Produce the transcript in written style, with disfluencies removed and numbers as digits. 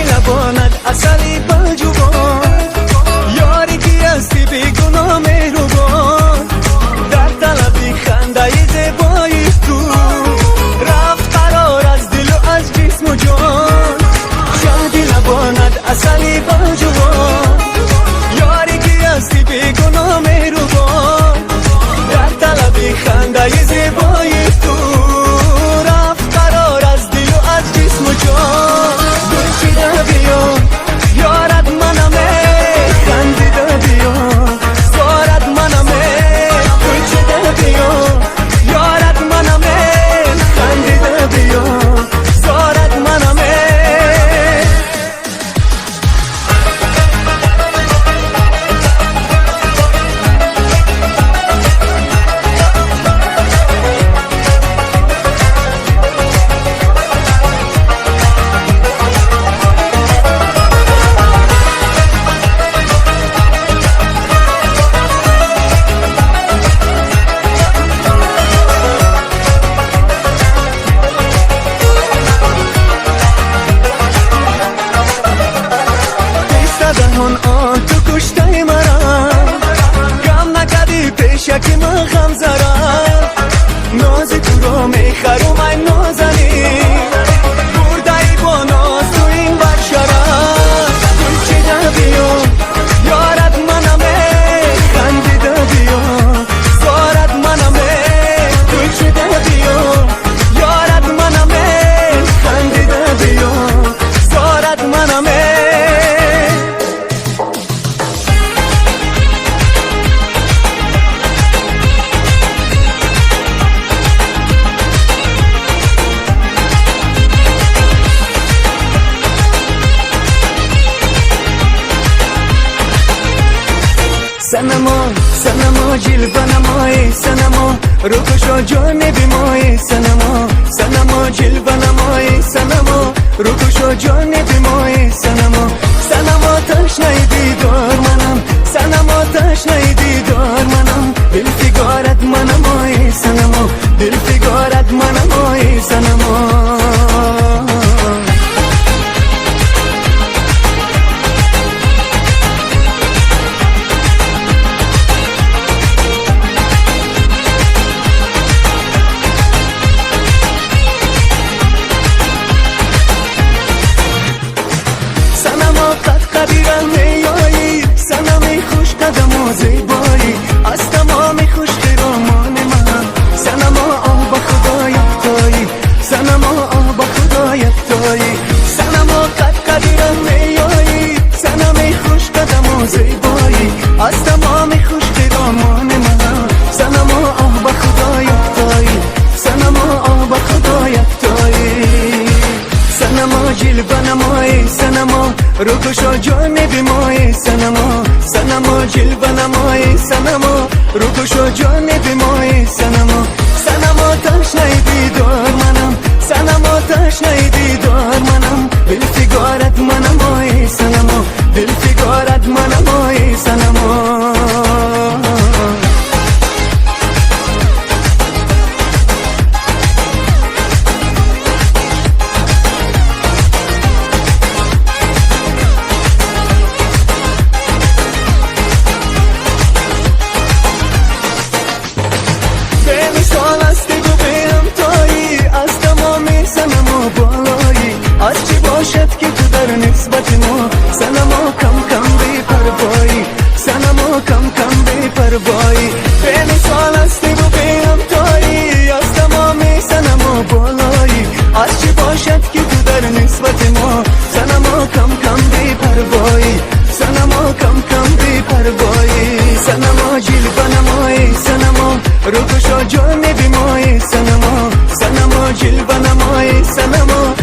شادی لبانت اصلی بلجوان، یاری کی هستی بیگناه مهربان، در طلبی خنده زیبایی تو رفت قرار از دل و از جسم و جان. شادی لبانت اصلی بلجوان، یاری کی هستی بیگناه مهربان، در طلبی خنده زیبایی تو رفت قرار از دل و از جسم و جان. گلچیده بیا یارت منمه، خندیده بیا زارت منمه، گلچیده بیا یارت منمه، خندیده بیا زارت منمه. آن تو کشته مرا، غم نکردی پیشکی من غم زرم، نازی تو رو میخرم ای نازنی، برده ای با ناز تو این برشرم. گلچیده بیا یارت منمه، خندیده بیا زارت منمه، گلچیده بیا یارت منمه، خندیده بیا زارت منمه. سنما جلوه نمایی، سنما روکشو جان بیمایی، سنما جلوه نمایی، سنما روکشو جان بیمایی، سنما تشنه دیدار منم، سنما تشنه دیدار منم، دل فیگارت منمایی، سنما دل فیگارت منمایی، سنما. قدیرم میایی، سنمی خوش قدم و زیبایی، از تمام خوش خیرامان من، سنما آب خدایت تایی، سنما آب خدایت تایی، سنما قدیرم میایی، سنمی خوش قدم و زیبایی، از تمام خوش خیرامان من، سنما آب خدایت تایی، سنما آب خدایت تایی. سنما جلوه نمایی، سنما روکشو جان بیمایی، سنما جلوه نمایی، سنما روکشو جان بیمایی، سنما تشنه دیدار منم، سنما تشنه دیدار منم، دل فیگارت منمایی، سنما دل فیگارت منمایی، سنما. از چی باشد که تو در نسبت ما، سنما کم کم بی پروایی، سنما کم کم بی پروایی، به مثال هستی و بی همتایی، از تمامی سنما بالایی. از چی باشد که تو در نسبت ما، سنما کم کم بی پروایی، سنما کم کم بی پروایی، سنما جلوه نمایی، سنما روکشو جان بیمایی، سنما جلوه نمایی، سنما